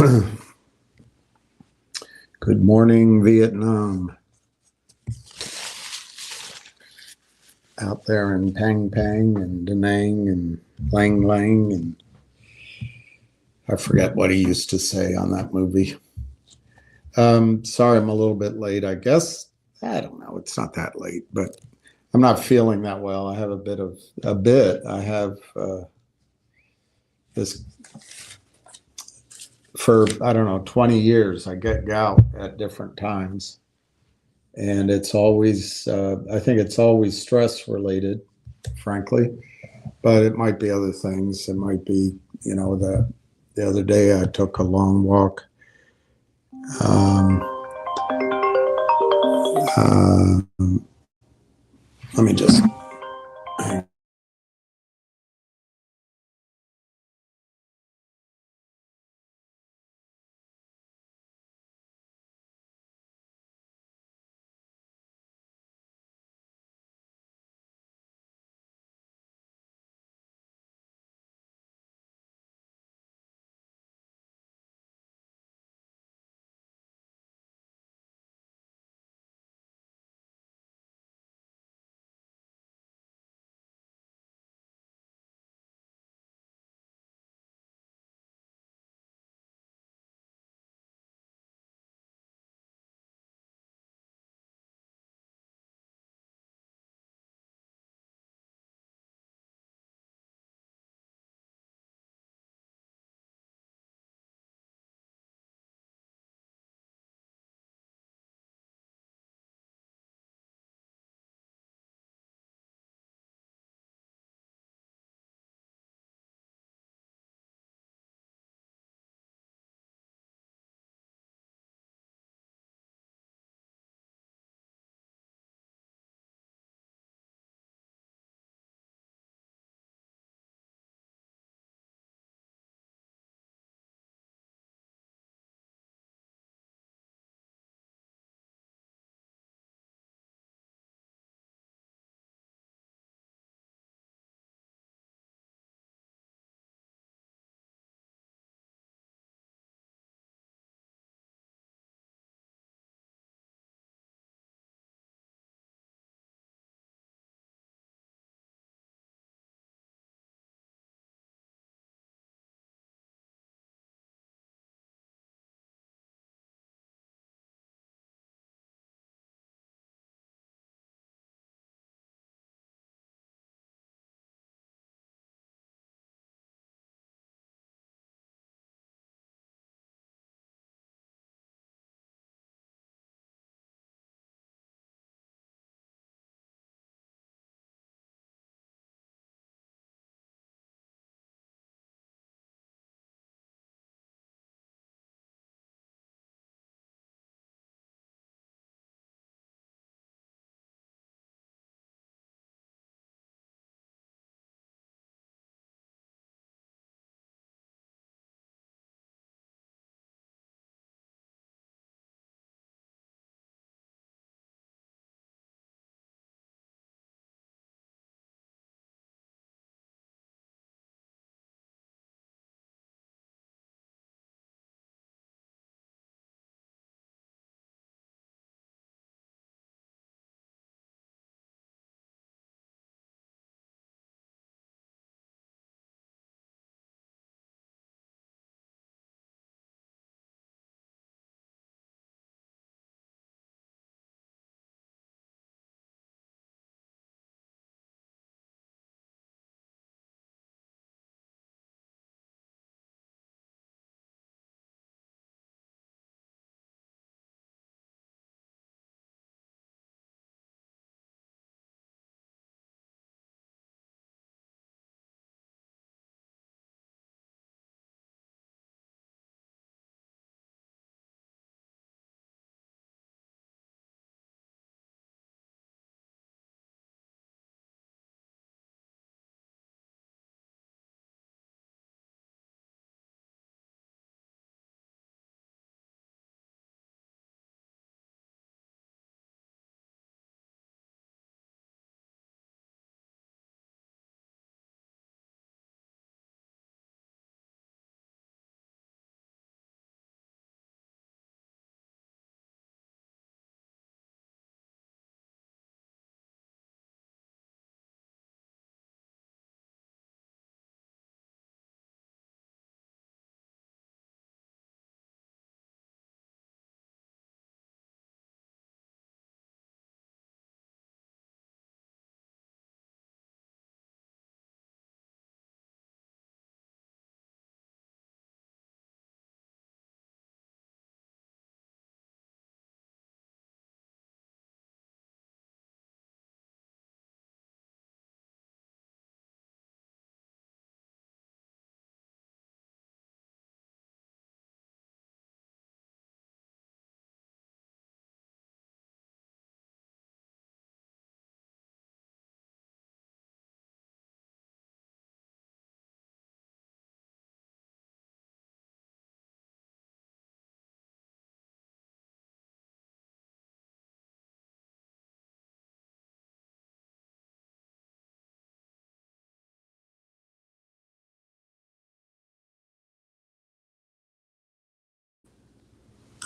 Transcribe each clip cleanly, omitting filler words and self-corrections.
Good morning, Vietnam. Out there in Pang Pang and Da Nang and Lang Lang, and I forget what he used to say on that movie. Sorry, I'm a little bit late. I guess, I don't know, it's not that late, but I'm not feeling that well. I have I have this, for, I don't know, 20 years, I get gout at different times. And it's always, I think it's always stress related, frankly, but it might be other things. It might be, the other day I took a long walk. Let me just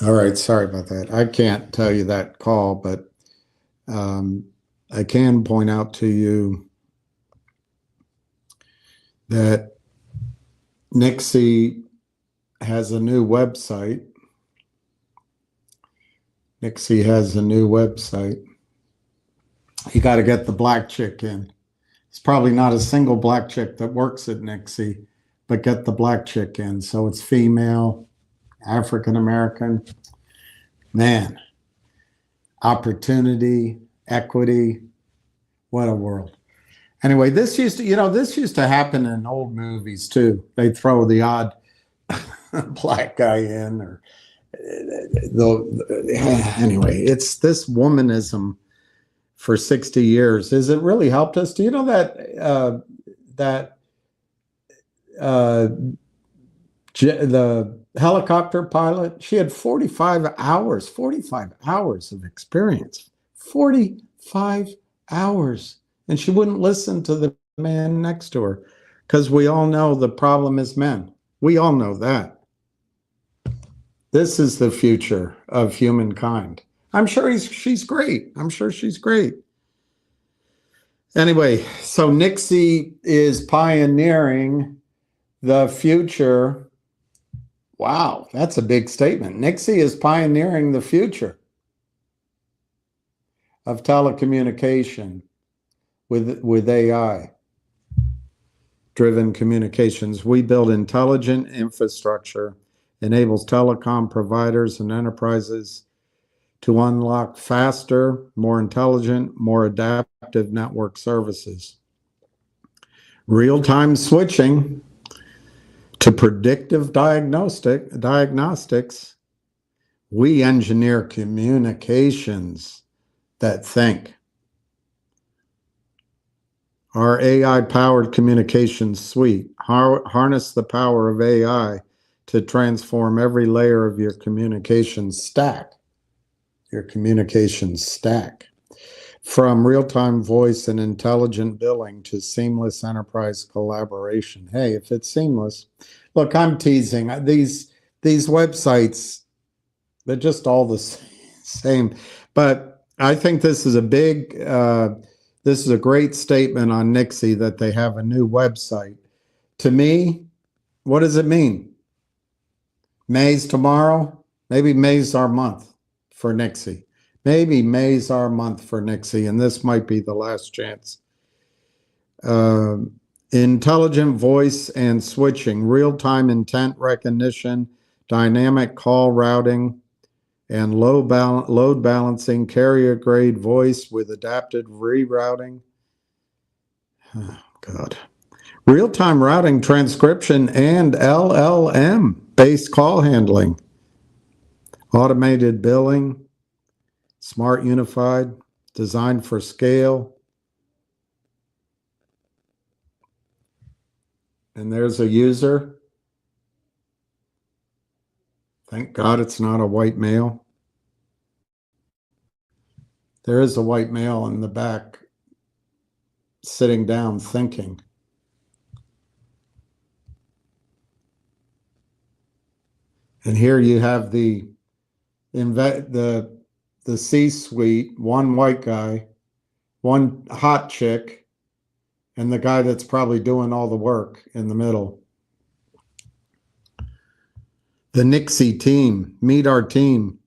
All right, sorry about that. I can't tell you that call, but I can point out to you that Nixie has a new website. Nixie has a new website. You got to get the black chick in. It's probably not a single black chick that works at Nixie, but get the black chick in. So it's female, African American. Man, opportunity, equity, what a world. Anyway, this used to, this used to happen in old movies too. They'd throw the odd black guy in, or anyway, it's this womanism for 60 years. Has it really helped us? Do you know that the helicopter pilot, she had 45 hours of experience, 45 hours. And she wouldn't listen to the man next to her, because we all know the problem is men. We all know that. This is the future of humankind. I'm sure she's great. I'm sure she's great. Anyway, so Nixie is pioneering the future. Wow, that's a big statement. Nixie is pioneering the future of telecommunication with AI-driven communications. We build intelligent infrastructure, enables telecom providers and enterprises to unlock faster, more intelligent, more adaptive network services. Real-time switching to predictive diagnostics. We engineer communications that think. Our AI-powered communications suite harness the power of AI to transform every layer of your communications stack. From real-time voice and intelligent billing to seamless enterprise collaboration. Hey, if it's seamless, look, I'm teasing. These websites, they're just all the same. But I think this is a big, this is a great statement on Nixie that they have a new website. To me, what does it mean? May's tomorrow? Maybe May's our month for Nixie. Maybe May's our month for Nixie, and this might be the last chance. Intelligent voice and switching, real-time intent recognition, dynamic call routing, and load balancing, carrier-grade voice with adapted rerouting. Oh, God. Real-time routing, transcription, and LLM-based call handling. Automated billing, smart unified, designed for scale. And there's a user. Thank God it's not a white male. There is a white male in the back sitting down thinking. And here you have the C-suite, one white guy, one hot chick, and the guy that's probably doing all the work in the middle. The Nixie team, meet our team.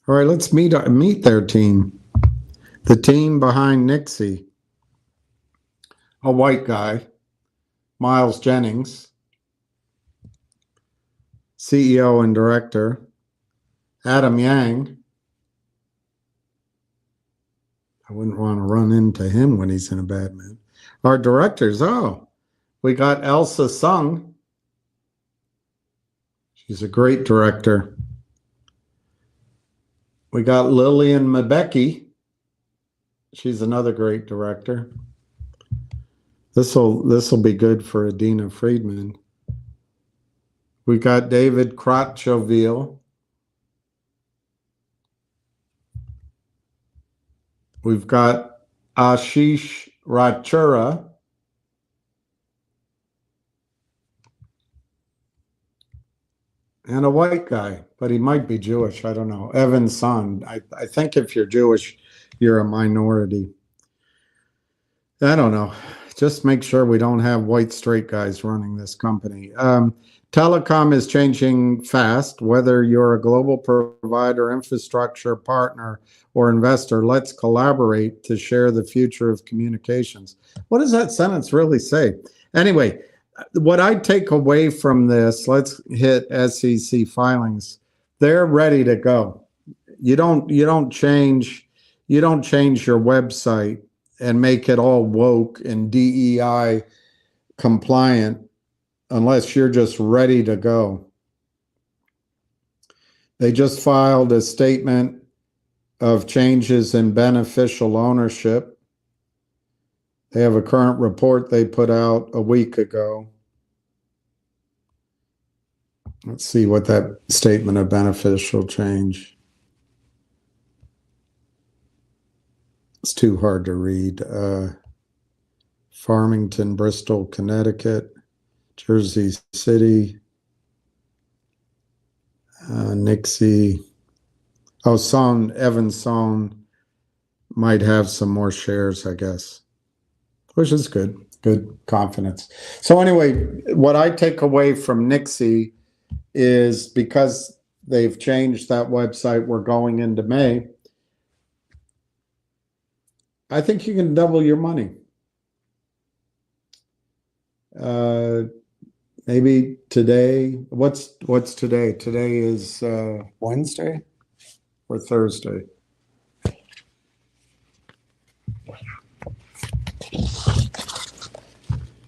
All right, let's meet their team. The team behind Nixie. A white guy, Miles Jennings, CEO and director. Adam Yang. I wouldn't want to run into him when he's in a bad mood. Our directors, we got Elsa Sung. She's a great director. We got Lillian Mbeki. She's another great director. This'll be good for Adina Friedman. We got David Krotchoville. We've got Ashish Rachura. and a white guy, but he might be Jewish. I don't know. Evan's son. I think if you're Jewish, you're a minority. I don't know. Just make sure we don't have white straight guys running this company. Telecom is changing fast. Whether you're a global provider, infrastructure partner, or investor, let's collaborate to share the future of communications. What does that sentence really say? Anyway, what I take away from this, let's hit SEC filings. They're ready to go. You don't change your website and make it all woke and DEI compliant unless you're just ready to go. They just filed a statement of changes in beneficial ownership. They have a current report they put out a week ago. Let's see what that statement of beneficial change. It's too hard to read. Farmington, Bristol, Connecticut, Jersey City, Nixie. Oh, Evan Sohn might have some more shares, I guess, which is good. Good confidence. So anyway, what I take away from Nixie is because they've changed that website, we're going into May, I think you can double your money. Maybe today. What's today? Today is Wednesday or Thursday.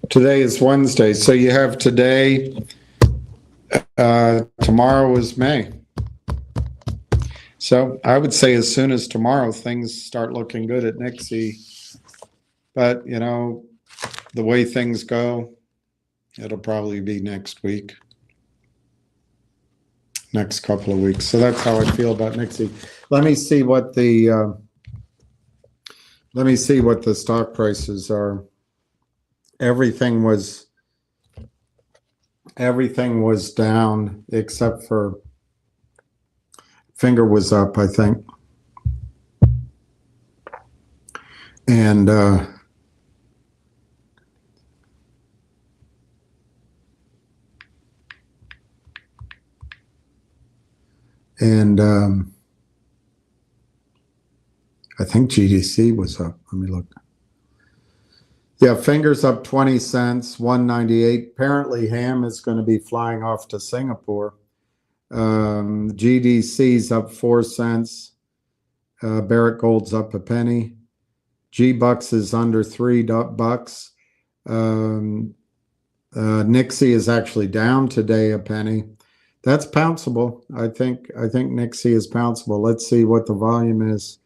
Today is Wednesday. So you have today. Tomorrow is May. So I would say as soon as tomorrow, things start looking good at Nixie. But, you know, the way things go, it'll probably be next week, next couple of weeks. So that's how I feel about Nixie. Let me see what the stock prices are. Everything was down except for Finger was up, I think. And I think GDC was up. Let me look. Yeah, Finger's up 20 cents, 198. Apparently Ham is going to be flying off to Singapore. GDC's up 4 cents. Barrett Gold's up a penny. G-Bucks is under $3. Nixie is actually down today a penny. That's pounceable. I think Nixie is pounceable. Let's see what the volume is.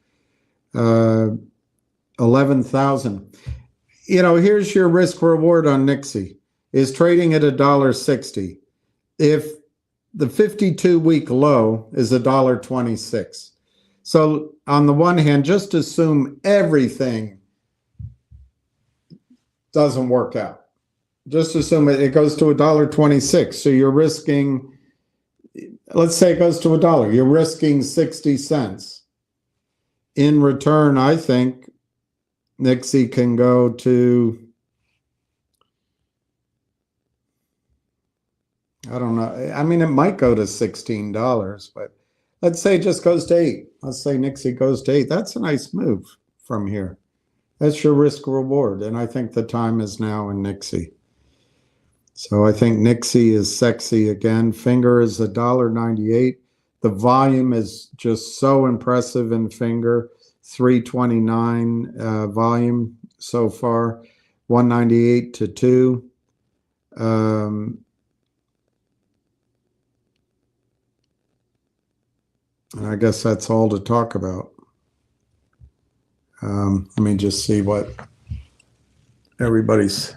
11,000. You know, here's your risk reward on Nixie. Is trading at $1.60. If the 52-week low is $1.26. So on the one hand, just assume everything doesn't work out. Just assume it goes to $1.26. So you're risking, let's say it goes to $1. You're risking 60 cents. In return, I think Nixie can go to, I don't know. I mean, it might go to $16, but let's say it just goes to 8. Let's say Nixie goes to 8. That's a nice move from here. That's your risk reward. And I think the time is now in Nixie. So I think Nixie is sexy again. Finger is $1.98. The volume is just so impressive in Finger. 329 volume so far, 198 to 2. And I guess that's all to talk about. Let me just see what everybody's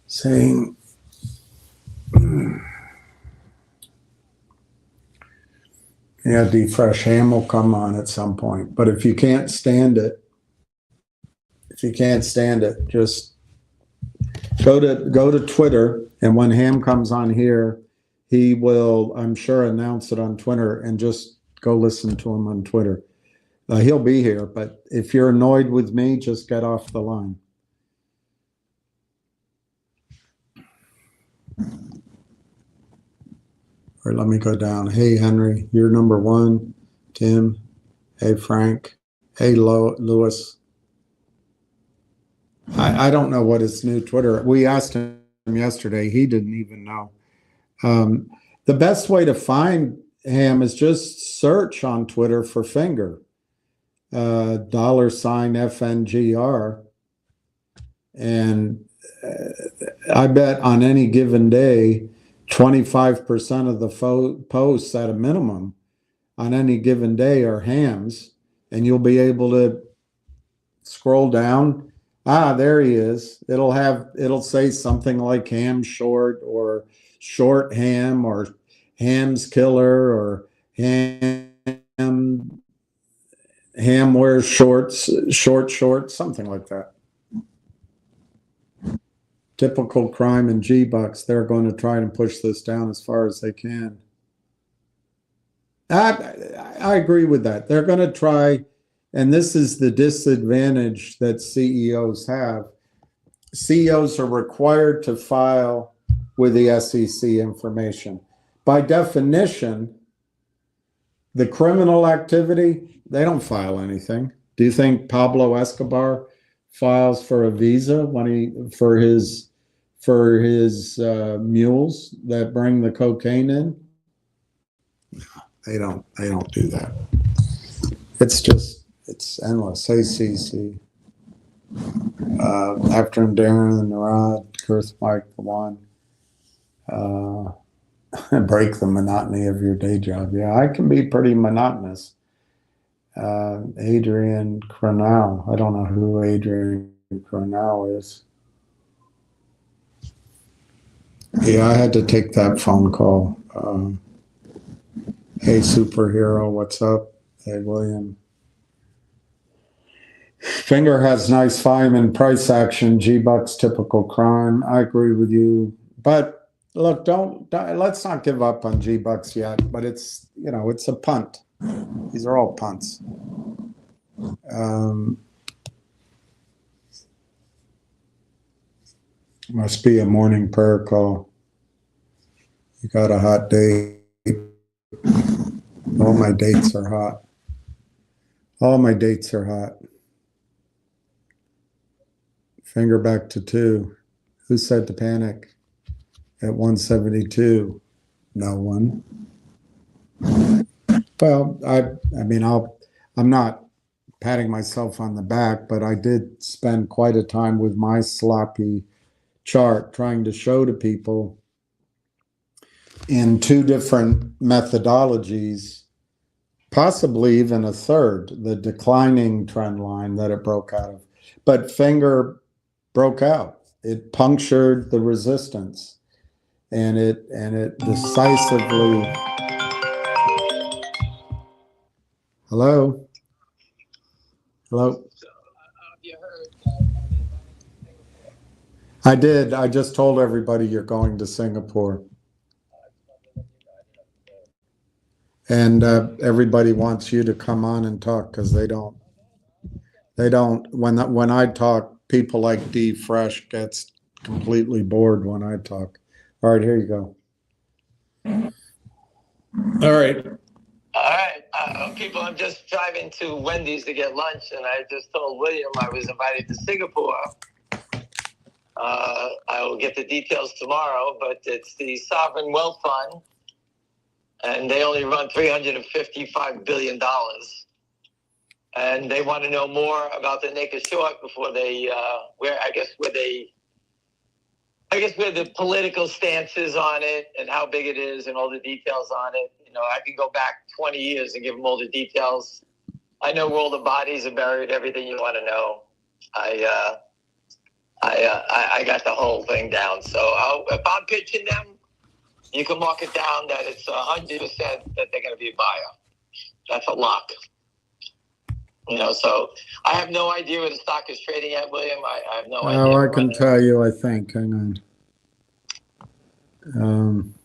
saying. Yeah, D-Fresh Ham will come on at some point. But if you can't stand it, just go to Twitter, and when Ham comes on here, he will, I'm sure, announce it on Twitter, and just go listen to him on Twitter. He'll be here, but if you're annoyed with me, just get off the line. Or let me go down. Hey, Henry, you're number one. Tim. Hey, Frank. Hey, Lewis. I don't know what his new Twitter. We asked him yesterday. He didn't even know. The best way to find him is just search on Twitter for Finger. $ FNGR. And I bet on any given day, 25% of the posts at a minimum on any given day are hams, and you'll be able to scroll down. There he is. It'll say something like ham short, or short ham, or ham's killer, or ham wears shorts, short, something like that. Typical crime in G-Bucks. They're going to try and push this down as far as they can. I agree with that. They're going to try, and this is the disadvantage that CEOs have. CEOs are required to file with the SEC information. By definition, the criminal activity, they don't file anything. Do you think Pablo Escobar files for a visa when for his mules that bring the cocaine in? No, they don't do that. It's endless. Hey, CC. After Darren, Narad, Kurth, Mike, the one. Break the monotony of your day job. Yeah, I can be pretty monotonous. Adrian Cronau. I don't know who Adrian Cronau is. Yeah, I had to take that phone call. Hey, superhero, what's up? Hey, William. Finger has nice volume and price action. G-Bucks typical crime. I agree with you. But look, let's not give up on G-Bucks yet. But it's a punt. These are all punts. Must be a morning prayer call. You got a hot date. All my dates are hot. All my dates are hot. Finger back to 2. Who said to panic at 172? No one. Well, I'm not patting myself on the back, but I did spend quite a time with my sloppy chart trying to show to people in 2 different methodologies, possibly even a third, the declining trend line that it broke out of. But Finger broke out. It punctured the resistance, and it decisively. Hello. You heard I did. I just told everybody you're going to Singapore. And everybody wants you to come on and talk, because they don't. When I talk, people like D Fresh gets completely bored when I talk. All right, here you go. All right. People, I'm just driving to Wendy's to get lunch, and I just told William I was invited to Singapore. I will get the details tomorrow, but it's the Sovereign Wealth Fund, and they only run $355 billion. And they want to know more about the naked short before they, where the political stance is on it and how big it is and all the details on it. I can go back 20 years and give them all the details. I know where all the bodies are buried, everything you want to know. I got the whole thing down. So if I'm pitching them, you can mark it down that it's 100% that they're going to be a buyer. That's a lock. So I have no idea where the stock is trading at, William. I have no idea. Oh, I can tell you, I think. Hang on.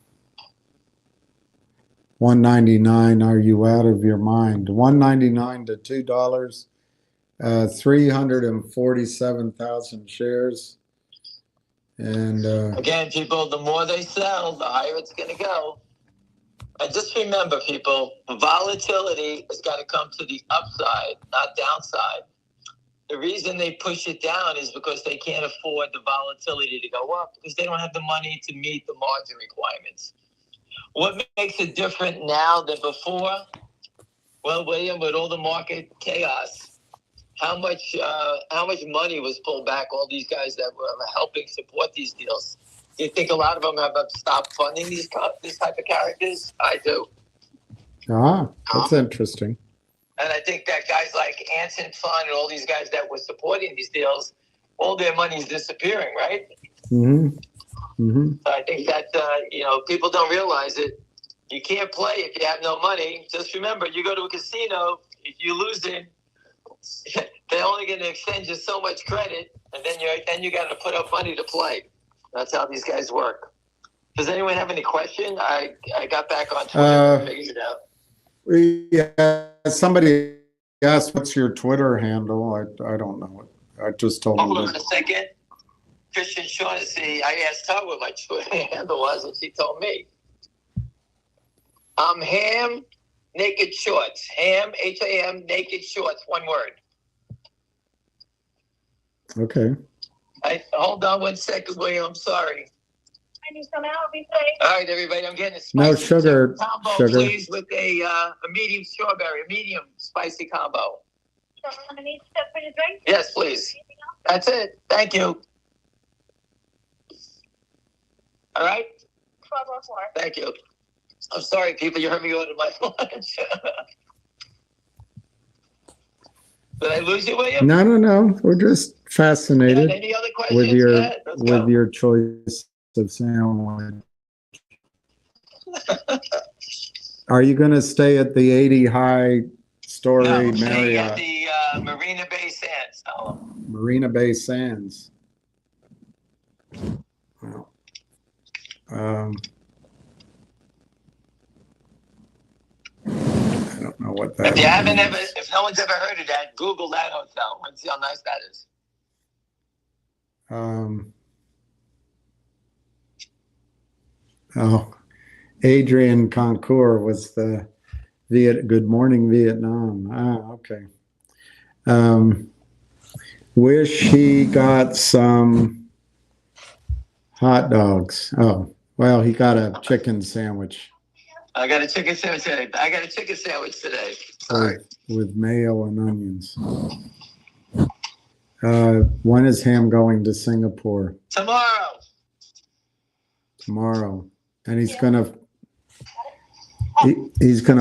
$1.99. Are you out of your mind? $1.99 to $2. 347,000 shares. And again, people, the more they sell, the higher it's going to go. And just remember, people, volatility has got to come to the upside, not downside. The reason they push it down is because they can't afford the volatility to go up because they don't have the money to meet the margin requirements. What makes it different now than before? Well, William, with all the market chaos, how much money was pulled back? All these guys that were helping support these deals. Do you think a lot of them have stopped funding this type of characters? I do. That's interesting. And I think that guys like Anson Fund and all these guys that were supporting these deals, all their money is disappearing, right? Mm-hmm. Mm-hmm. So I think that, people don't realize it. You can't play if you have no money. Just remember, you go to a casino, if you lose it, they're only going to extend you so much credit, and then you got to put up money to play. That's how these guys work. Does anyone have any question? I got back on Twitter and figured it out. Yeah, somebody asked, "What's your Twitter handle?" I don't know it. I just told them. Hold on a second. Christian Shaughnessy, I asked her what my Twitter handle was, and she told me. I'm Ham Naked Shorts. Ham, Ham, Naked Shorts, one word. Okay. Hold on 1 second, William. I'm sorry. All right, everybody. I'm getting a spicy no sugar combo, sugar. please, with a medium strawberry, a medium spicy combo. Yes, please. That's it. Thank you. All right. 1204. Thank you. I'm sorry, people. You heard me order my lunch. Did I lose you, William? No. We're just fascinated any other questions? with your choice of sandwich. Are you going to stay at the 80 high story I'm Marriott? At the Marina Bay Sands. Oh. Marina Bay Sands. Well, I don't know what that is. If no one's ever heard of that, Google that hotel and see how nice that is. Adrian Concour was the Good Morning Vietnam. Okay. Wish he got some hot dogs. Oh, well, he got a chicken sandwich. I got a chicken sandwich today. Sorry. With mayo and onions. When is Ham going to Singapore? Tomorrow. And he's gonna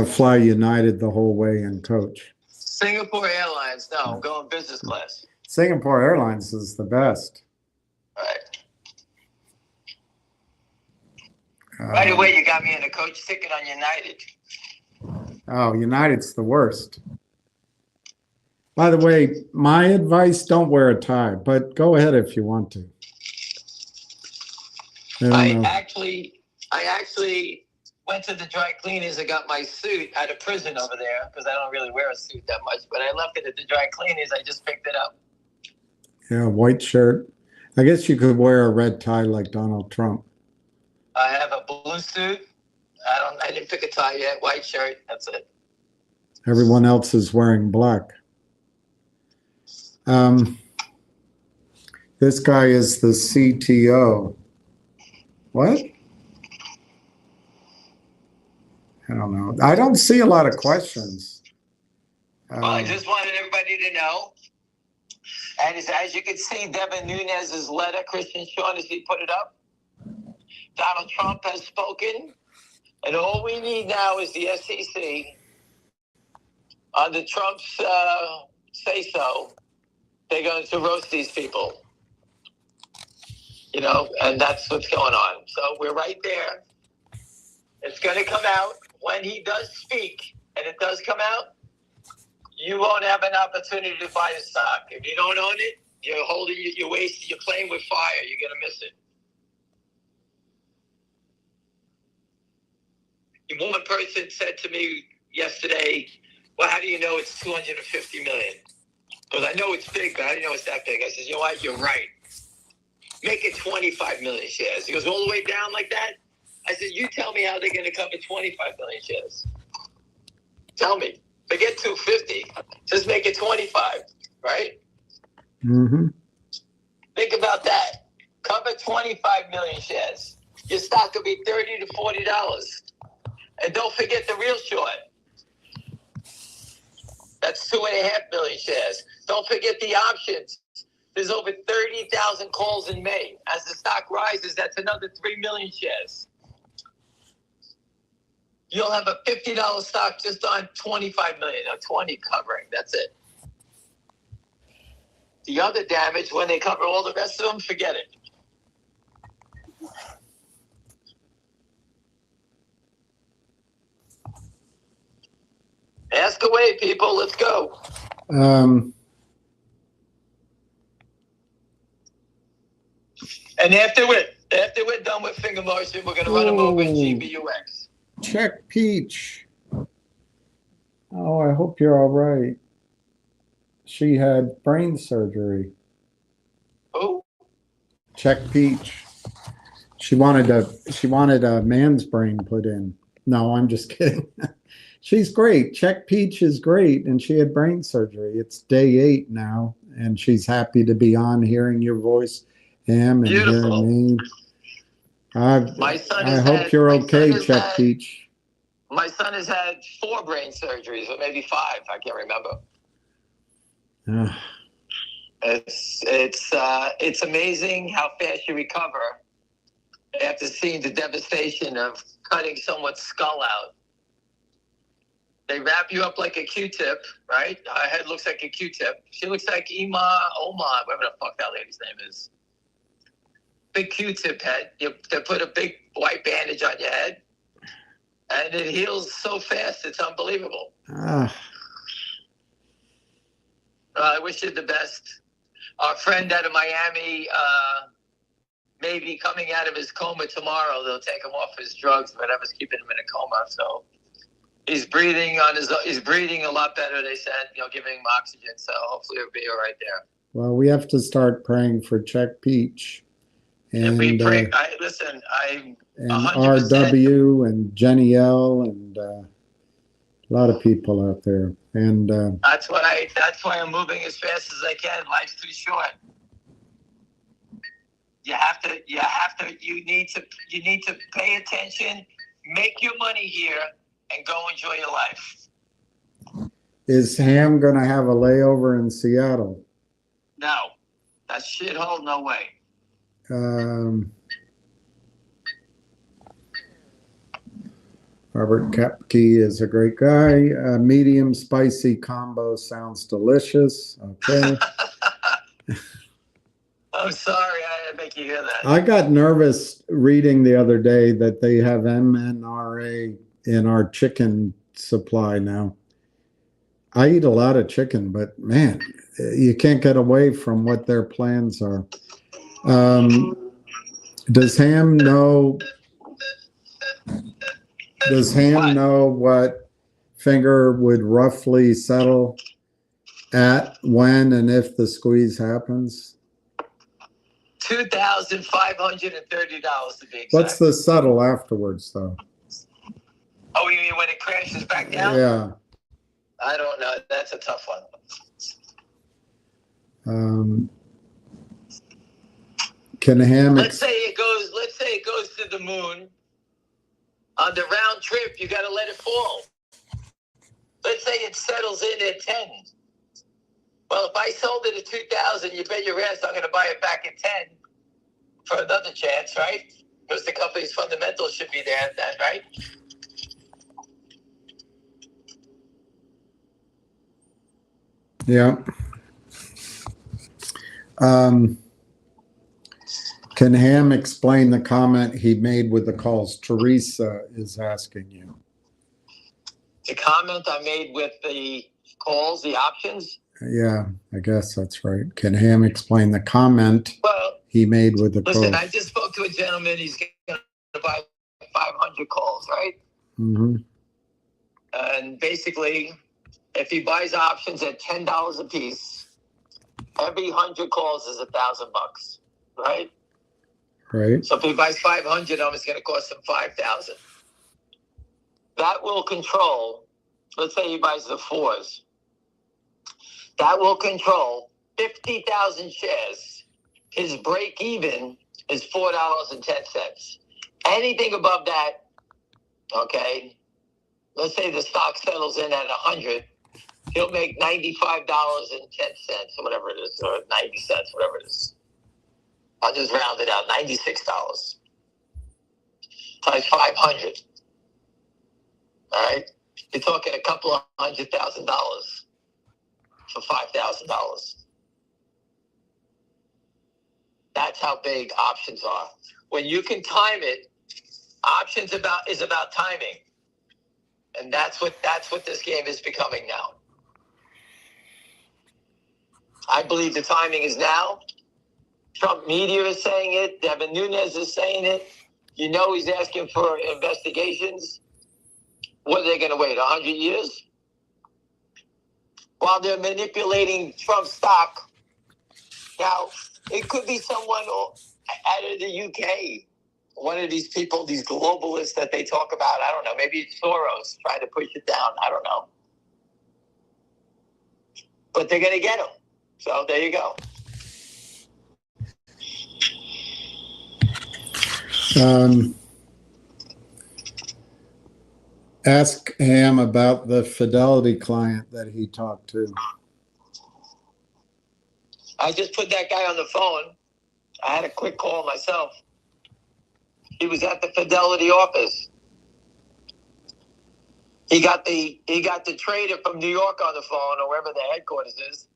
fly United the whole way and coach. Singapore Airlines. No, I'm going business class. Singapore Airlines is the best. Right away, you got me in a coach ticket on United. Oh, United's the worst. By the way, my advice, don't wear a tie, but go ahead if you want to. I actually went to the dry cleaners and got my suit out of prison over there because I don't really wear a suit that much, but I left it at the dry cleaners. I just picked it up. Yeah, white shirt. I guess you could wear a red tie like Donald Trump. I have a blue suit. I didn't pick a tie yet. White shirt. That's it. Everyone else is wearing black. This guy is the CTO. What? I don't know. I don't see a lot of questions. Well, I just wanted everybody to know. And as you can see, Devin Nunes's letter, Christian Shaughnessy put it up. Donald Trump has spoken. And all we need now is the SEC under Trump's say-so. They're going to roast these people. And that's what's going on. So we're right there. It's going to come out when he does speak, and it does come out. You won't have an opportunity to buy the stock. If you don't own it, you're wasting, you're playing with fire. You're going to miss it. One person said to me yesterday, well, how do you know it's 250 million? Because I know it's big, but how do you know it's that big? I said, you know what? You're right. Make it 25 million shares. He goes, all the way down like that? I said, you tell me how they're going to cover 25 million shares. Tell me. Forget 250. Just make it 25, right? Mm-hmm. Think about that. Cover 25 million shares. Your stock could be $30 to $40. And don't forget the real short. That's 2.5 million shares. Don't forget the options. There's over 30,000 calls in May. As the stock rises, that's another 3 million shares. You'll have a $50 stock just on 25 million, or 20 covering. That's it. The other damage, when they cover all the rest of them, forget it. Ask away, people. Let's go. And after we're done with finger motion, we're going to run them over in GBUX. Check Peach. Oh, I hope you're all right. She had brain surgery. Who? Check Peach. She wanted a man's brain put in. No, I'm just kidding. She's great. Check Peach is great, and she had brain surgery. It's day 8 now, and she's happy to be on, hearing your voice, and Beautiful. hearing me. I hope you're okay, Check Peach. My son has had 4 brain surgeries, or maybe 5. I can't remember. It's amazing how fast you recover after seeing the devastation of cutting someone's skull out. They wrap you up like a Q-tip, right? Her head looks like a Q-tip. She looks like Oma, whatever the fuck that lady's name is. Big Q-tip head. They put a big white bandage on your head, and it heals so fast, it's unbelievable. I wish you the best. Our friend out of Miami may be coming out of his coma tomorrow. They'll take him off his drugs, whatever's keeping him in a coma. So he's breathing a lot better, they said, giving him oxygen. So hopefully it'll be all right there. Well, we have to start praying for Check Peach. And we pray. And RW and Jenny L and a lot of people out there. And that's why I'm moving as fast as I can. Life's too short. You need to pay attention, make your money here, and go enjoy your life. Is Ham going to have a layover in Seattle? No. That shithole, no way. Robert Kepke is a great guy. Medium spicy combo sounds delicious. Okay. I'm sorry I had to make you hear that. I got nervous reading the other day that they have MNRA in our chicken supply now. I eat a lot of chicken, but man, you can't get away from what their plans are. Does Ham know what Finger would roughly settle at when and if the squeeze happens? $2,530 to be exact. What's the settle afterwards, though? Oh, you mean when it crashes back down? Yeah. I don't know. That's a tough one. Can Ham? Let's say it goes to the moon. On the round trip, you got to let it fall. Let's say it settles in at 10. Well, if I sold it at 2,000, you bet your ass I'm going to buy it back at 10 for another chance, right? Because the company's fundamentals should be there at that, right? Yeah. Can Ham explain the comment he made with the calls? Teresa is asking you. The comment I made with the calls, the options? Yeah, I guess that's right. Can Ham explain the comment he made with the calls? Listen, I just spoke to a gentleman. He's going to buy 500 calls, right? Mm-hmm. And basically, if he buys options at $10 a piece, every 100 calls is $1,000, right? Right. So if he buys 500 of them, it's going to cost him 5,000. That will control. Let's say he buys the fours. That will control 50,000 shares. His break even is $4.10. Anything above that, okay. Let's say the stock settles in at 100. He'll make $95.10 or whatever it is, or 90 cents, whatever it is. I'll just round it out, $96 times 500. All right, you're talking a couple of $100,000 for $5,000. That's how big options are. When you can time it, options is about timing, and that's what this game is becoming now. I believe the timing is now. Trump media is saying it. Devin Nunes is saying it. You know he's asking for investigations. What are they going to wait, 100 years? While they're manipulating Trump's stock. Now, it could be someone out of the UK. One of these people, these globalists that they talk about. I don't know. Maybe it's Soros trying to push it down. I don't know. But they're going to get him. So there you go. Ask Ham about the Fidelity client that he talked to. I just put that guy on the phone. I had a quick call myself. He was at the Fidelity office. He got the trader from New York on the phone, or wherever the headquarters is.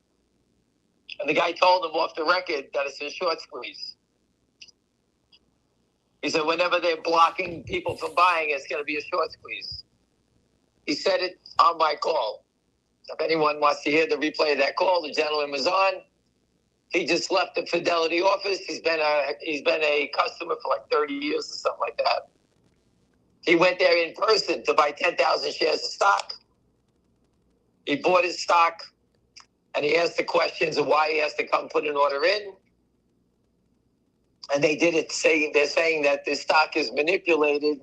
And the guy told him off the record that it's a short squeeze. He said whenever they're blocking people from buying, it's going to be a short squeeze. He said it on my call. If anyone wants to hear the replay of that call, the gentleman was on. He just left the Fidelity office. He's been a customer for like 30 years or something like that. He went there in person to buy 10,000 shares of stock. He bought his stock, and he asked the questions of why he has to come put an order in. And they did it saying, they're saying that this stock is manipulated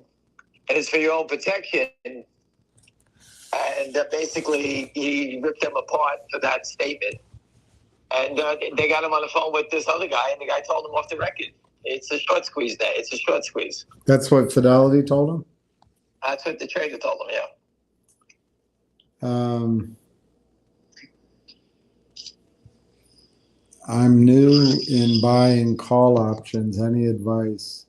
and it's for your own protection. And basically, he ripped them apart for that statement. And they got him on the phone with this other guy, and the guy told him off the record, it's a short squeeze day. It's a short squeeze. That's what Fidelity told him? That's what the trader told him, yeah. I'm new in buying call options. Any advice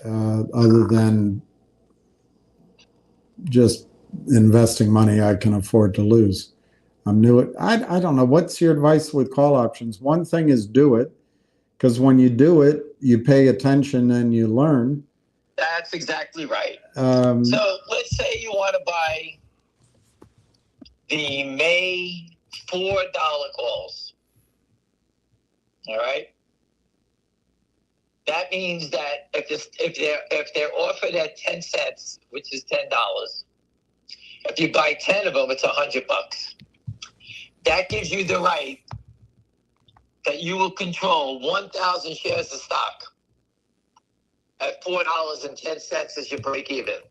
other than just investing money I can afford to lose? I'm new at, I don't know. What's your advice with call options? One thing is do it, because when you do it, you pay attention and you learn. That's exactly right. So let's say you want to buy the May $4 calls. All right. That means that if they're offered at 10 cents, which is $10, if you buy 10 of them, it's $100. That gives you the right that you will control 1,000 shares of stock at $4.10 as your break even.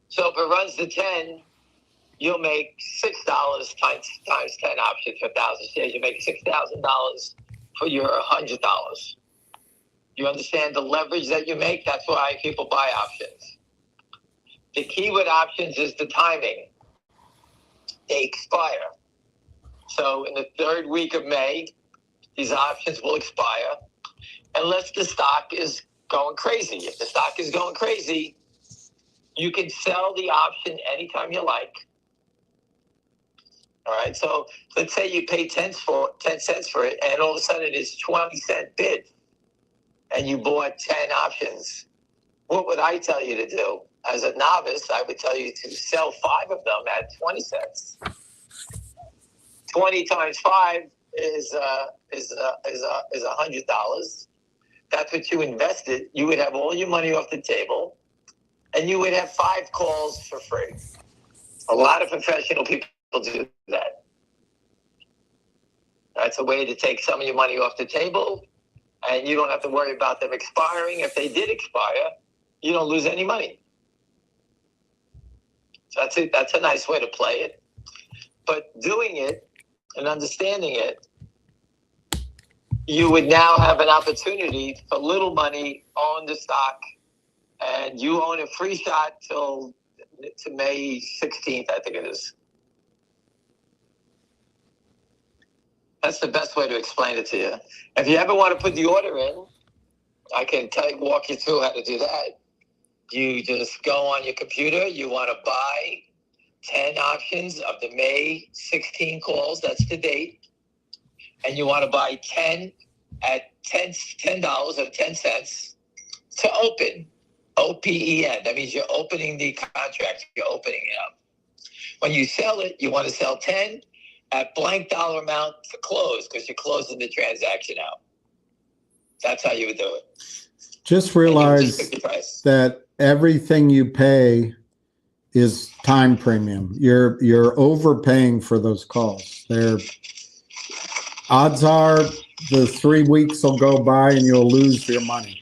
So if it runs to 10, you'll make $6 times 10 options for 1,000 shares. You make $6,000 for your $100. You understand the leverage that you make? That's why people buy options. The key with options is the timing. They expire. So in the third week of May, these options will expire unless the stock is going crazy. If the stock is going crazy, you can sell the option anytime you like. All right. So let's say you pay 10 cents for it, and all of a sudden it's 20-cent bid, and you bought 10 options. What would I tell you to do? As a novice, I would tell you to sell 5 of them at 20 cents. 20 times 5 is $100. That's what you invested. You would have all your money off the table. and you would have 5 calls for free. A lot of professional people do that. That's a way to take some of your money off the table, and you don't have to worry about them expiring. If they did expire, you don't lose any money. So that's a nice way to play it. But doing it and understanding it, you would now have an opportunity for little money own the stock, and you own a free shot to May 16th, I think it is. That's the best way to explain it to you. If you ever want to put the order in, I can walk you through how to do that. You just go on your computer. You want to buy 10 options of the May 16 calls. That's the date. And you want to buy 10 at $10 or 10 cents to open. OPEN. That means you're opening the contract. You're opening it up. When you sell it, you want to sell 10 at blank dollar amount to close, because you're closing the transaction out. That's how you would do it. Just realize that everything you pay is time premium. You're overpaying for those calls. Odds are the 3 weeks will go by and you'll lose your money.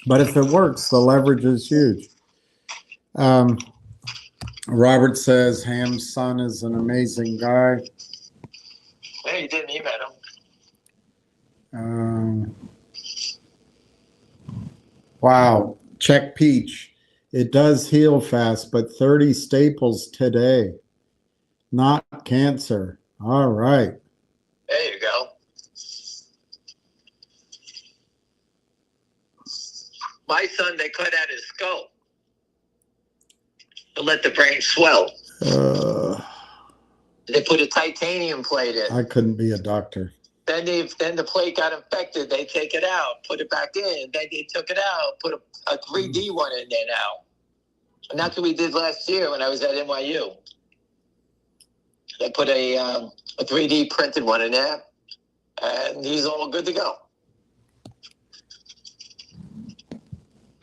But if it works, the leverage is huge. Robert says Ham's son is an amazing guy. Yeah, you didn't. You met him. Wow. Check Peach. It does heal fast, but 30 staples today. Not cancer. All right. There you go. My son, they cut out his skull to let the brain swell. They put a titanium plate in. I couldn't be a doctor. Then the plate got infected. They take it out, put it back in. Then they took it out, put a 3D one in there now. And that's what we did last year when I was at NYU. They put a 3D printed one in there, and he's all good to go.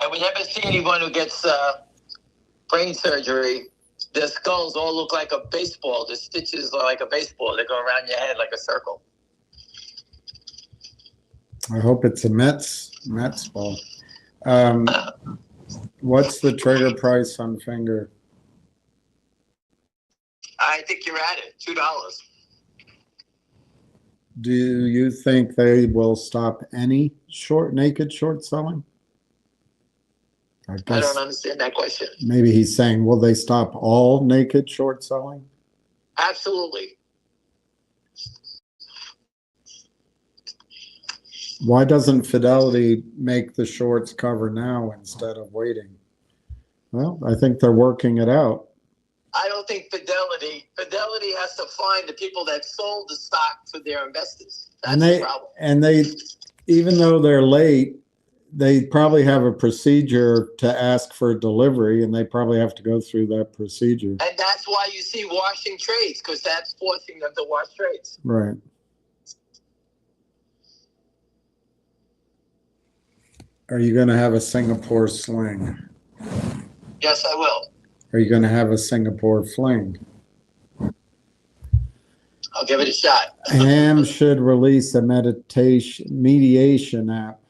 And we never see anyone who gets brain surgery. Their skulls all look like a baseball. The stitches are like a baseball. They go around your head like a circle. I hope it's a Mets ball. What's the trigger price on Finger? I think you're at it. $2. Do you think they will stop any naked short selling? I don't understand that question. Maybe he's saying, will they stop all naked short selling? Absolutely. Why doesn't Fidelity make the shorts cover now instead of waiting? Well, I think they're working it out. I don't think Fidelity has to find the people that sold the stock to their investors. That's the problem. And they, even though they're late, they probably have a procedure to ask for delivery, and they probably have to go through that procedure. And that's why you see washing trades, because that's forcing them to wash trades. Right. Are you going to have a Singapore sling? Yes, I will. Are you going to have a Singapore fling? I'll give it a shot. Ham should release a mediation app.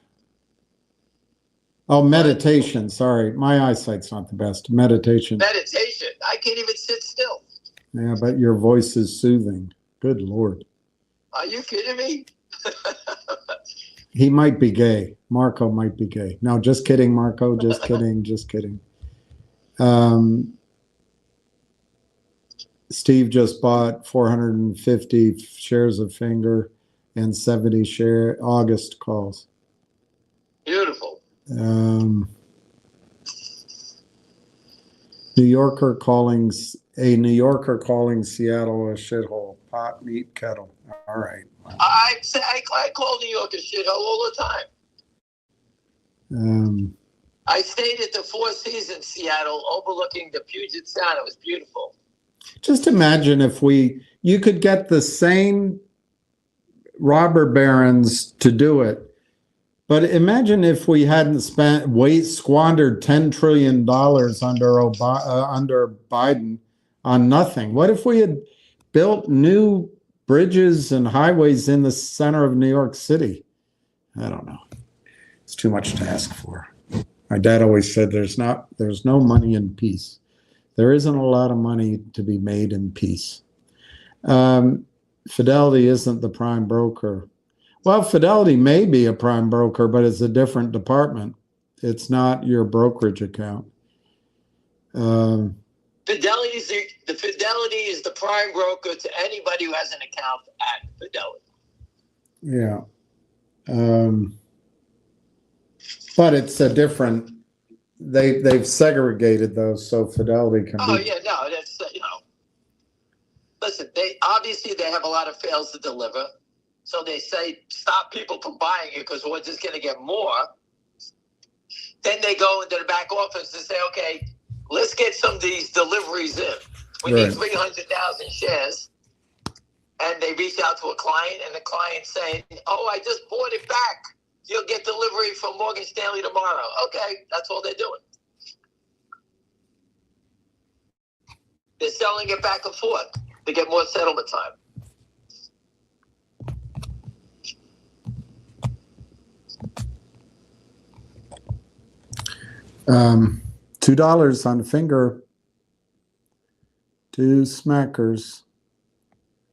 Oh, meditation. Sorry. My eyesight's not the best. Meditation. Meditation. I can't even sit still. Yeah, but your voice is soothing. Good Lord. Are you kidding me? He might be gay. Marco might be gay. No, just kidding, Marco. Just kidding. Just kidding. Steve just bought 450 shares of Finger and 70 August calls. Beautiful. New Yorker calling Seattle a shithole. Pot, meat, kettle. All right. Wow. I call New York a shithole all the time. I stayed at the Four Seasons Seattle overlooking the Puget Sound. It was beautiful. Just imagine if you could get the same robber barons to do it, But imagine if we hadn't squandered $10 trillion under Biden on nothing. What if we had built new bridges and highways in the center of New York City? I don't know. It's too much to ask for. My dad always said there's no money in peace. There isn't a lot of money to be made in peace. Fidelity isn't the prime broker. Well, Fidelity may be a prime broker, but it's a different department. It's not your brokerage account. Fidelity is the prime broker to anybody who has an account at Fidelity. Yeah. But it's a different. They've segregated those, so Fidelity can. Oh yeah, no, that's Listen, they have a lot of fails to deliver. So they say, stop people from buying it because we're just going to get more. Then they go into the back office and say, okay, let's get some of these deliveries in. We need 300,000 shares. And they reach out to a client, and the client's saying, oh, I just bought it back. You'll get delivery from Morgan Stanley tomorrow. Okay, that's all they're doing. They're selling it back and forth to get more settlement time. $2 on Finger, 2 smackers,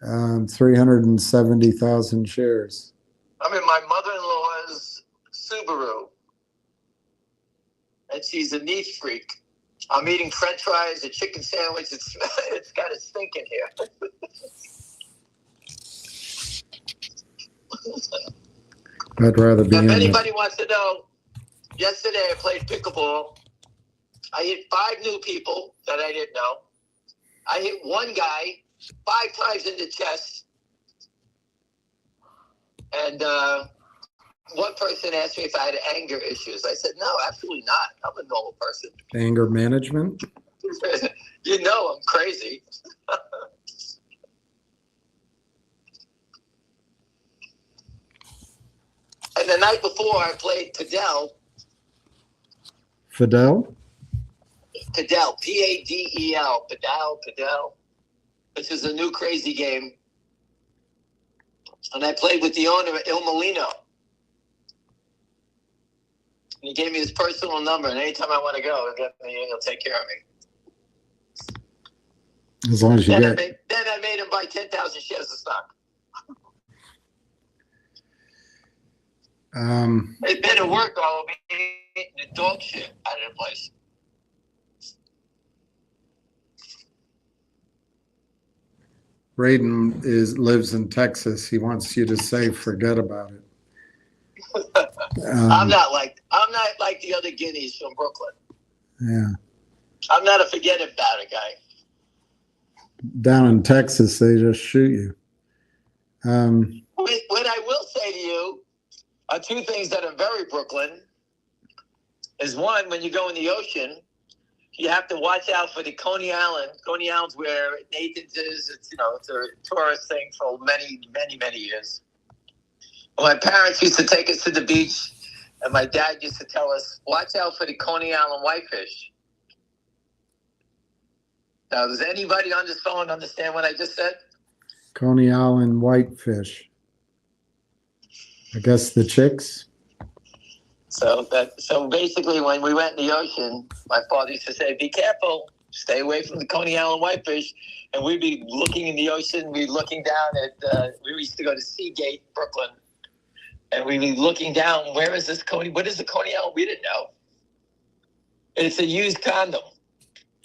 370,000 shares. I'm in my mother-in-law's Subaru, and she's a neat freak. I'm eating French fries, a chicken sandwich. It's got a stink in here. I'd rather be. If anybody wants to know, yesterday I played pickleball. I hit 5 new people that I didn't know. I hit one guy 5 times in the chest. And one person asked me if I had anger issues. I said, no, absolutely not. I'm a normal person. Anger management? You know I'm crazy. And the night before, I played Padel. Padel, P-A-D-E-L. Padel. This is a new crazy game. And I played with the owner, Il Molino. And he gave me his personal number, and anytime I want to go, he'll take care of me. as long as you Then get. I made him buy 10,000 shares of stock. It better work, or I'll be eating the dog shit out of the place. Braden lives in Texas. He wants you to say, forget about it. I'm not like the other guineas from Brooklyn. Yeah. I'm not a forget about it guy. Down in Texas, they just shoot you. What I will say to you are 2 things that are very Brooklyn. Is one, when you go in the ocean, you have to watch out for the Coney Island. Coney Island's where Nathan's is. It's it's a tourist thing for many, many, many years. My parents used to take us to the beach, and my dad used to tell us, watch out for the Coney Island whitefish. Now, does anybody on this phone understand what I just said? Coney Island whitefish. I guess the chicks. So basically, when we went in the ocean, my father used to say, be careful, stay away from the Coney Island whitefish. And we'd be looking in the ocean, we'd be looking down at, we used to go to Seagate, Brooklyn. And we'd be looking down, what is the Coney Island? We didn't know. It's a used condom.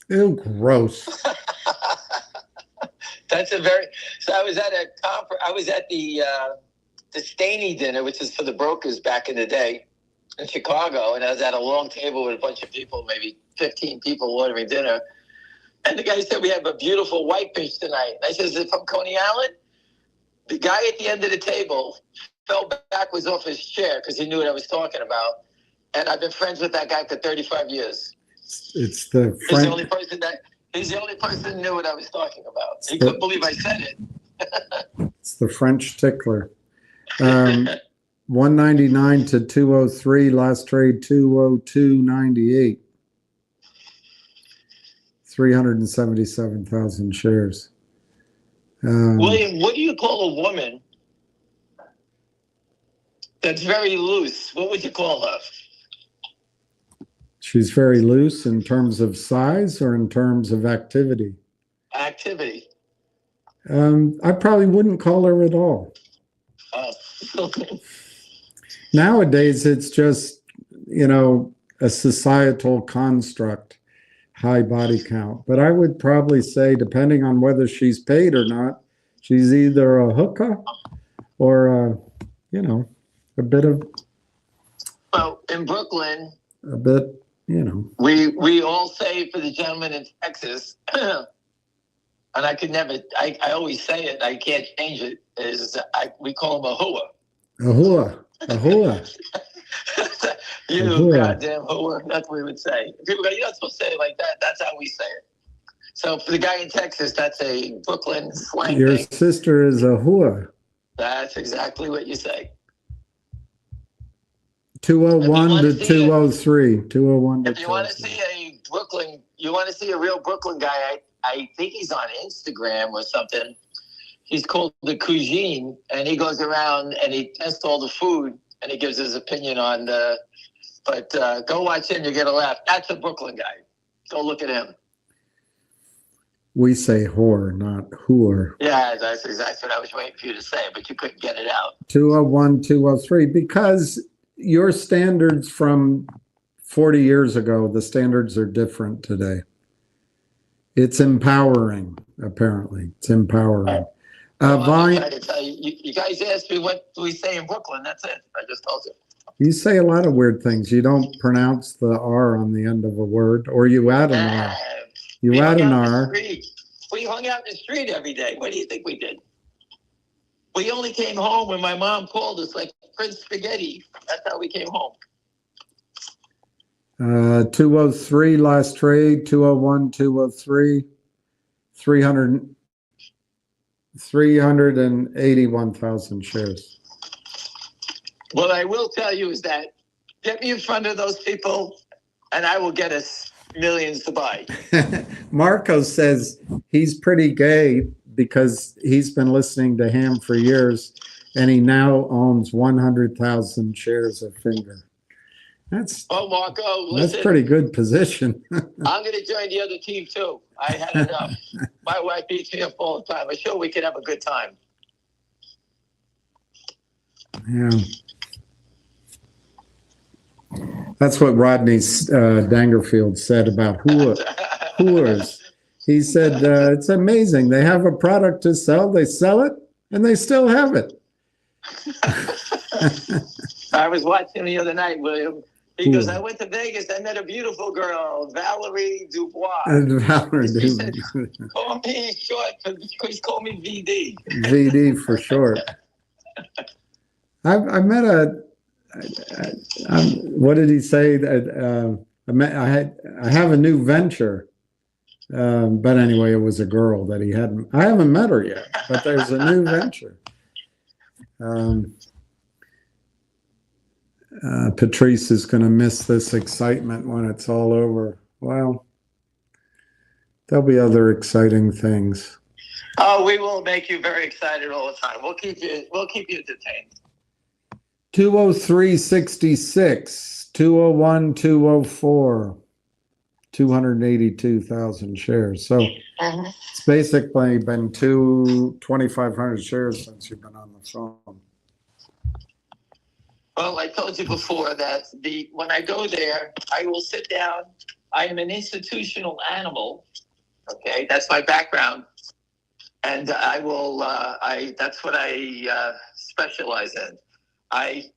Ew, gross. So I was at a conference, I was at the Staney dinner, which is for the brokers back in the day in Chicago. And I was at a long table with a bunch of people, maybe 15 people ordering dinner. And the guy said, we have a beautiful whitefish tonight. I said, is it from Coney Island? The guy at the end of the table fell backwards off his chair because he knew what I was talking about. And I've been friends with that guy for 35 years. It's the He's the only person who knew what I was talking about. He couldn't believe I said it. It's the French tickler. 199 to 203, last trade 202.98. 377,000 shares. William, what do you call a woman that's very loose? What would you call her? She's very loose in terms of size or in terms of activity? Activity. I probably wouldn't call her at all. Oh. Nowadays, it's just, a societal construct, high body count. But I would probably say, depending on whether she's paid or not, she's either a hooker or, a bit of. Well, in Brooklyn, a bit, we all say for the gentleman in Texas, and I could never, I always say it, I can't change it, we call him a hooah. A hooah. A hooah. You A hooah. goddamn hooah. That's what we would say. People go, you're not supposed to say it like that. That's how we say it. So for the guy in Texas, that's a Brooklyn slang Your thing. sister is a hooah. That's exactly what you say. 201 to 203. 201 to 203. If you want to see a real Brooklyn guy, I think he's on Instagram or something. He's called the Cuisine, and he goes around and he tests all the food and he gives his opinion on but go watch him, you get a laugh. That's a Brooklyn guy. Go look at him. We say whore, not whore. Yeah, that's exactly what I was waiting for you to say, but you couldn't get it out. 201, 203, because your standards from 40 years ago, the standards are different today. It's empowering, apparently. It's empowering. I'm trying to tell you, you guys asked me what do we say in Brooklyn. That's it. I just told you. You say a lot of weird things. You don't pronounce the R on the end of a word, or you add an R. You add an R. We hung out in the street every day. What do you think we did? We only came home when my mom called us like Prince Spaghetti. That's how we came home. 203 last trade, 201, 203, 381,000 shares. What I will tell you is that get me in front of those people and I will get us millions to buy. Marco says he's pretty gay because he's been listening to Ham for years and he now owns 100,000 shares of Finger. Marco, listen, that's pretty good position. I'm going to join the other team too. I had enough. My wife beats me up all the time. I'm sure we could have a good time. Yeah. That's what Rodney Dangerfield said about hooers. He said, it's amazing. They have a product to sell, they sell it, and they still have it. I was watching the other night, William. He goes, I went to Vegas. I met a beautiful girl, Valerie Dubois. Valerie He said, call me short, please call me VD. VD for short. I met what did he say? I have a new venture. But anyway, it was a girl that he hadn't. I haven't met her yet, but there's a new venture. Patrice is going to miss this excitement when it's all over. Well, there'll be other exciting things. Oh, we will make you very excited all the time. We'll keep you entertained. 203.66, 201, 204, 282,000 shares. So it's basically been 2,500 shares since you've been on the phone. Well, I told you before that when I go there, I will sit down. I am an institutional animal. Okay, that's my background, and I will. That's what I specialize in. I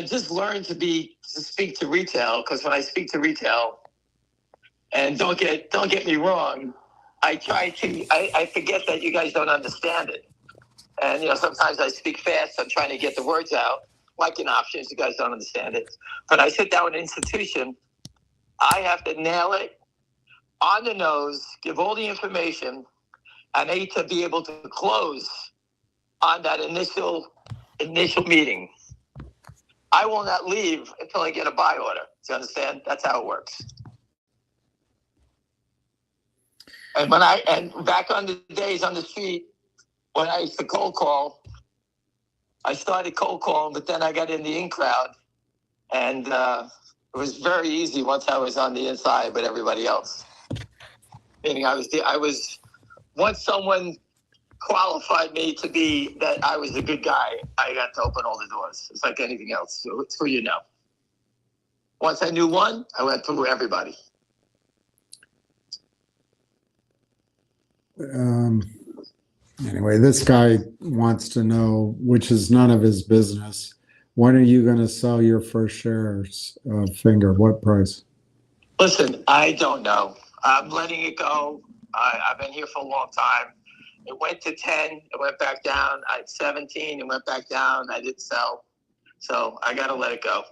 just learned to speak to retail, because when I speak to retail, and don't get me wrong, I forget that you guys don't understand it. And, sometimes I speak fast. I'm trying to get the words out, like in options. You guys don't understand it. But I sit down in an institution. I have to nail it on the nose, give all the information, and I need to be able to close on that initial initial meeting. I will not leave until I get a buy order. Do you understand? That's how it works. And back on the days on the street, when I used to cold call, I started cold calling, but then I got in the in crowd, and it was very easy once I was on the inside with everybody else. Meaning once someone qualified me to be that I was a good guy, I got to open all the doors. It's like anything else. So it's who you know. Once I knew one, I went through everybody. Anyway, this guy wants to know, which is none of his business, when are you going to sell your first shares of Finger? What price? Listen, I don't know. I'm letting it go. I've been here for a long time. It went to 10. It went back down. I had 17. It went back down. I didn't sell. So I got to let it go.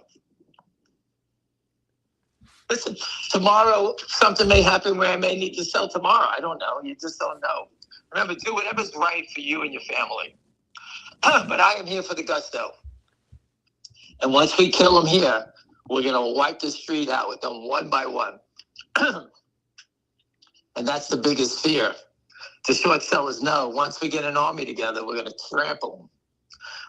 Listen, tomorrow something may happen where I may need to sell tomorrow. I don't know. You just don't know. Remember, do whatever's right for you and your family. But I am here for the gusto. And once we kill them here, we're going to wipe the street out with them one by one. And that's the biggest fear. The short sellers know once we get an army together, we're going to trample them.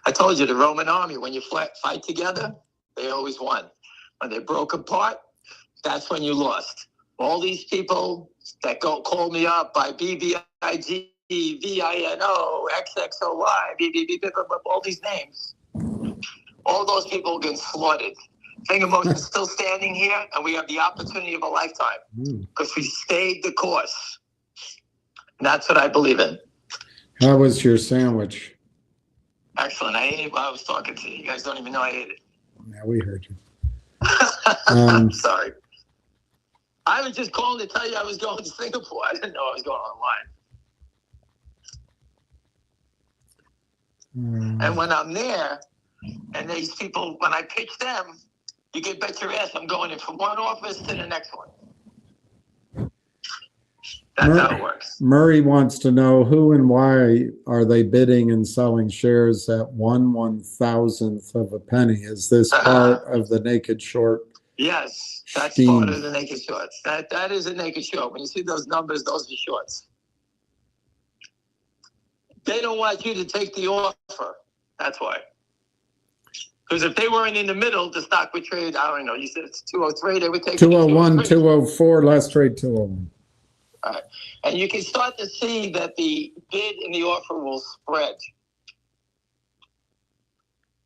I told you, the Roman army, when you fight together, they always won. When they broke apart, that's when you lost. All these people that call me up by BBIG, VINO, XXOY, all these names, all those people get slaughtered. Finger Motion's still standing here, and we have the opportunity of a lifetime because we stayed the course. And that's what I believe in. How was your sandwich? Excellent. I ate it while I was talking to you. You guys don't even know I ate it. Yeah, we heard you. I'm sorry. I was just calling to tell you I was going to Singapore. I didn't know I was going online. And when I'm there, and these people, when I pitch them, you can bet your ass I'm going in from one office to the next one. That's how it works. Murray wants to know who and why are they bidding and selling shares at 1/1000th of a penny? Is this part of the naked short? Yes, that's scheme? Part of the naked shorts. That is a naked short. When you see those numbers, those are shorts. They don't want you to take the offer. That's why. Because if they weren't in the middle, the stock would trade, I don't know, you said it's 203, they would take 201, 204, last trade 201. All right. And you can start to see that the bid and the offer will spread.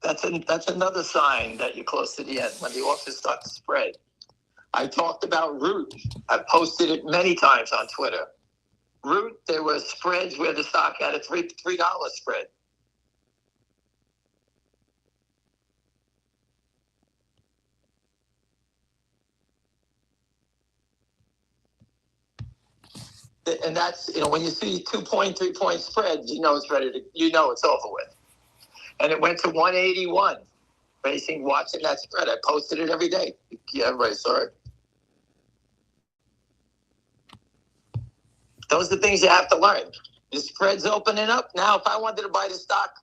That's another sign that you're close to the end, when the offers start to spread. I talked about Root. I posted it many times on Twitter. Root, there were spreads where the stock had a $3 spread. And that's, when you see 2-point, 3-point spreads, it's it's over with. And it went to 181, watching that spread. I posted it every day. Yeah, everybody saw it. Those are the things you have to learn. The spread's opening up. Now, if I wanted to buy the stock,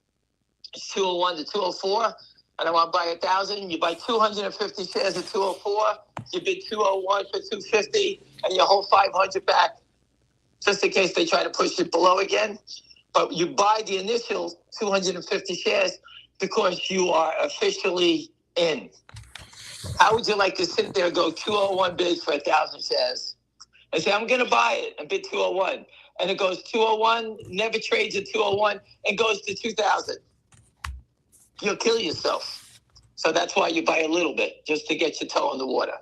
it's 201 to 204, and I want to buy 1,000, you buy 250 shares at 204, you bid 201 for 250, and you hold 500 back, just in case they try to push it below again. But you buy the initial 250 shares because you are officially in. How would you like to sit there and go 201 bids for 1,000 shares and say, I'm going to buy it and bid 201. And it goes 201, never trades at 201, and goes to 2,000. You'll kill yourself. So that's why you buy a little bit, just to get your toe in the water.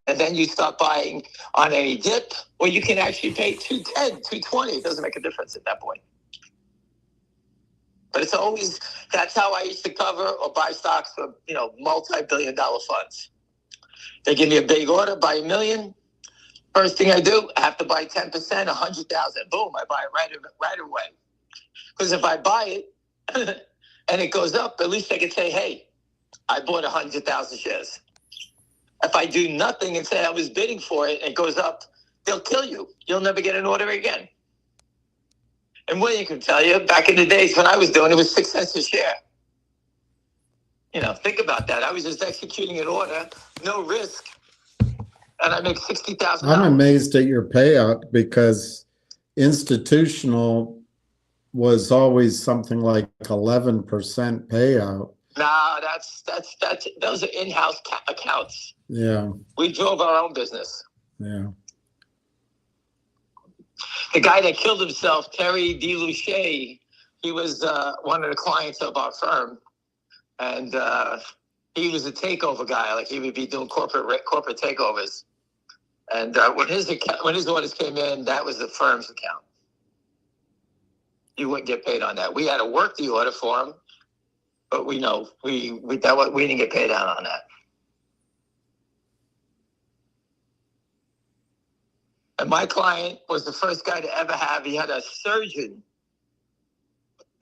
And then you start buying on any dip, or you can actually pay 210, 220. It doesn't make a difference at that point. But it's always, that's how I used to cover or buy stocks for, multi-billion-dollar funds. They give me a big order, buy $1 million. First thing I do, I have to buy 10%, 100,000. Boom, I buy it right away. Because if I buy it and it goes up, at least I can say, hey, I bought 100,000 shares. If I do nothing and say I was bidding for it and it goes up, they'll kill you. You'll never get an order again. And William can tell you, back in the days when I was doing it, was 6 cents a share. You know, think about that. I was just executing an order, no risk, and I make $60,000. I'm amazed at your payout because institutional was always something like 11% payout. No, that's those are in-house accounts. Yeah. We drove our own business. Yeah. The guy that killed himself, Terry DeLuche, he was one of the clients of our firm, and he was a takeover guy. Like, he would be doing corporate takeovers. And when his orders came in, that was the firm's account. You wouldn't get paid on that. We had to work the order for him, but we didn't get paid out on that. And my client was the first guy to ever have. He had a surgeon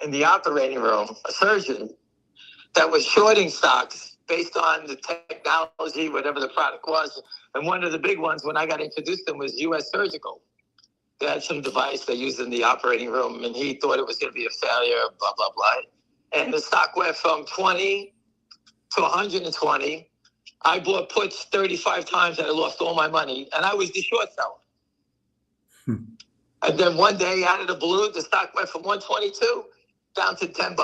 in the operating room, a surgeon that was shorting stocks based on the technology, whatever the product was. And one of the big ones, when I got introduced to him, was U.S. Surgical. They had some device they used in the operating room, and he thought it was going to be a failure, blah, blah, blah. And the stock went from 20 to 120. I bought puts 35 times, and I lost all my money, and I was the short seller. And then one day, out of the blue, the stock went from 122 down to $10.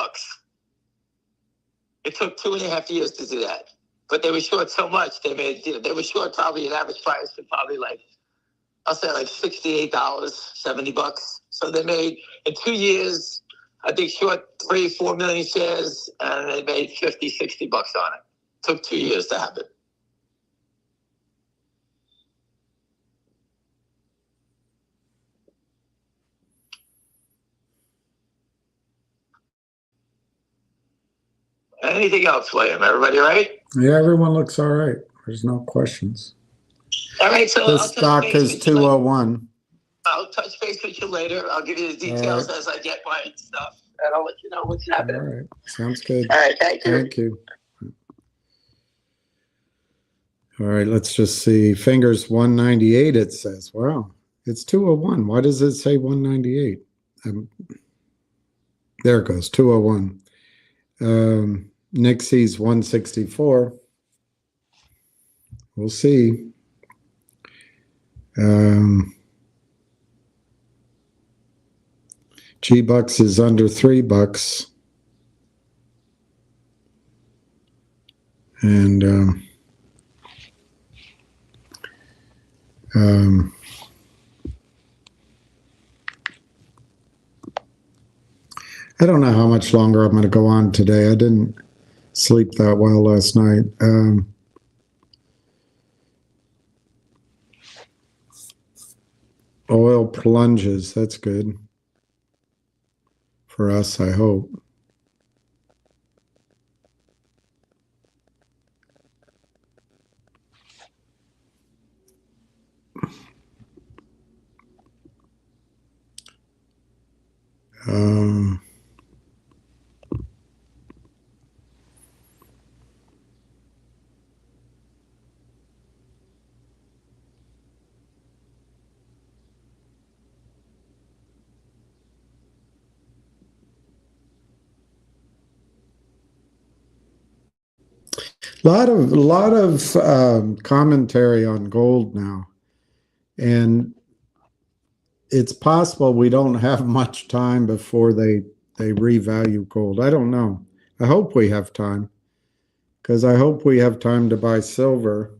It took 2.5 years to do that. But they were short so much, they were short probably an average price of probably I'll say $68, $70. So they made, in 2 years, I think short 3-4 million shares, and they made $50, $60 on it. Took 2 years to happen. Anything else, William? Everybody right? Yeah, everyone looks all right. There's no questions. All right, so the stock is 201. I'll touch base with you later. I'll give you the details as I get my stuff, and I'll let you know what's happening. All right, sounds good. All right, thank you. Thank you. All right, let's just see. Fingers 198, it says. Wow, it's 201. Why does it say 198? There it goes, 201. Nixie's 164. We'll see. G-Bucks is under $3. And I don't know how much longer I'm going to go on today. I didn't sleep that well last night. Oil plunges. That's good for us, I hope. Lot of commentary on gold now, and it's possible we don't have much time before they revalue gold. I don't know. I hope we have time, because I hope we have time to buy silver.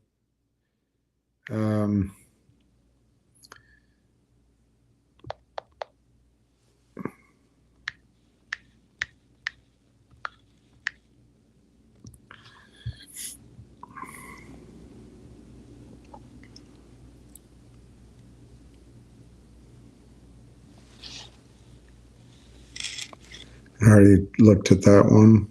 I already looked at that one.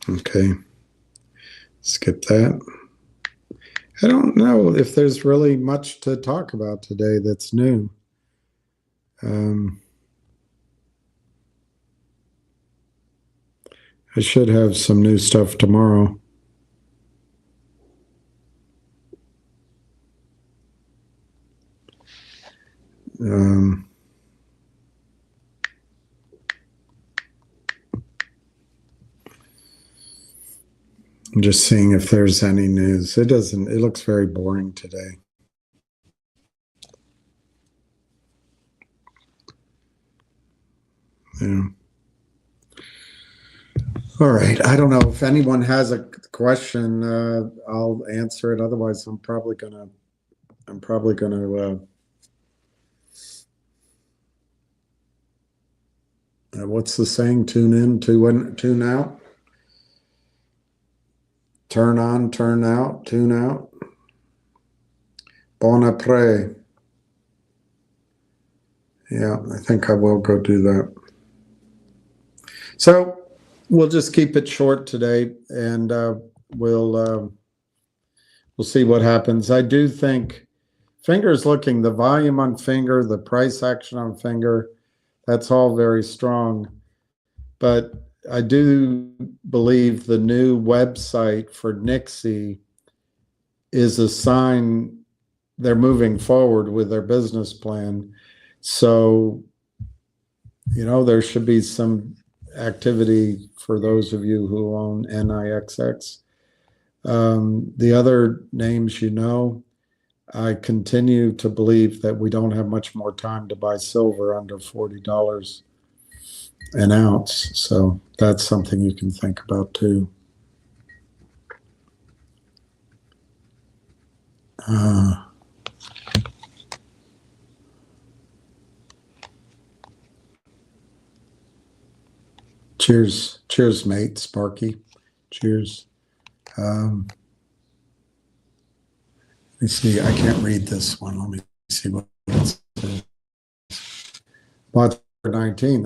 Okay, skip that. I don't know if there's really much to talk about today that's new. I should have some new stuff tomorrow. I'm just seeing if there's any news. It looks very boring today. Yeah. All right. I don't know if anyone has a question. I'll answer it. Otherwise, I'm probably gonna. What's the saying? Tune in, tune out. Turn on, turn out, tune out. Bon après. Yeah, I think I will go do that. So we'll just keep it short today, and we'll see what happens. I do think Finger's looking, the volume on Finger, the price action on Finger, that's all very strong. But I do believe the new website for Nixie is a sign they're moving forward with their business plan. So, there should be some activity for those of you who own NIXX. The other names, I continue to believe that we don't have much more time to buy silver under $40 an ounce. So that's something you can think about too. Cheers, mate, Sparky. Cheers. Let me see. I can't read this one. Let me see what it says. Watch 19.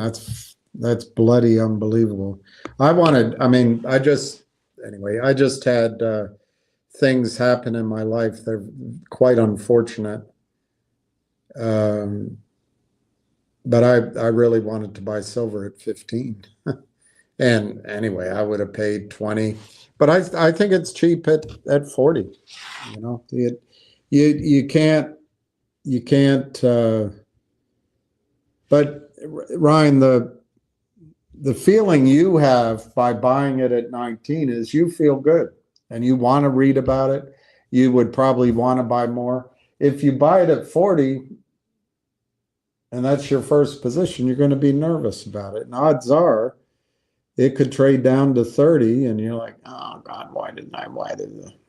That's bloody unbelievable. I just had things happen in my life that are quite unfortunate. But I really wanted to buy silver at 15. And anyway, I would have paid 20. But I think it's cheap at 40. You can't but Ryan, the feeling you have by buying it at 19 is you feel good and you want to read about it. You would probably want to buy more. If you buy it at 40 and that's your first position, you're going to be nervous about it. And odds are it could trade down to 30 and you're like, oh God, why didn't I?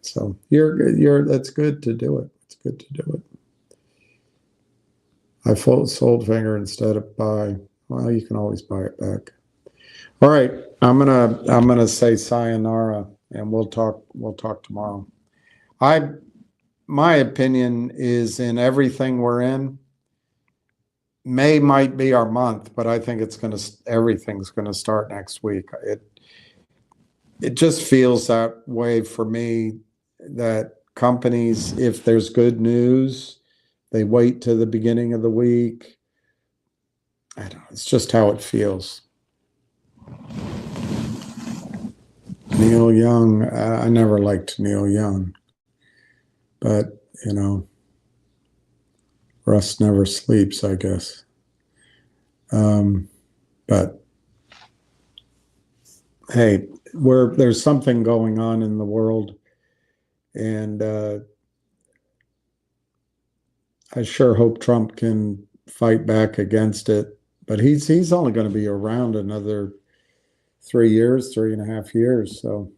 So that's good to do it. It's good to do it. I sold Finger instead of buy. Well, you can always buy it back. All right, I'm gonna say sayonara, and we'll talk tomorrow. My opinion is in everything we're in. May might be our month, but I think everything's gonna start next week. It just feels that way for me, that companies, if there's good news, they wait to the beginning of the week. I don't know. It's just how it feels. Neil Young, I never liked Neil Young, but Rust never sleeps, I guess. But hey, there's something going on in the world, and I sure hope Trump can fight back against it. But he's only going to be around another 3 years, 3.5 years. So,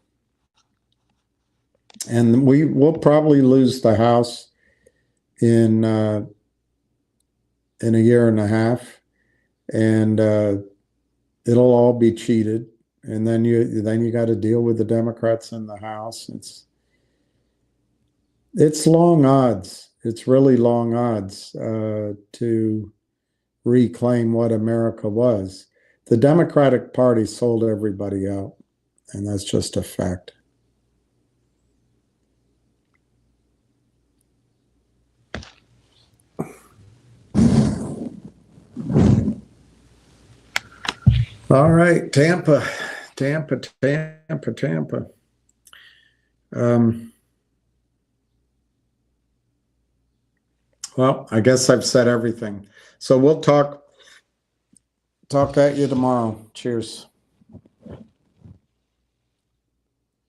and we'll probably lose the House in a year and a half, and it'll all be cheated. And then you got to deal with the Democrats in the House. It's long odds. It's really long odds to reclaim what America was. The Democratic Party sold everybody out, and that's just a fact. All right, Tampa. Tampa, Tampa, Tampa. Well, I guess I've said everything. So we'll talk at you tomorrow. Cheers.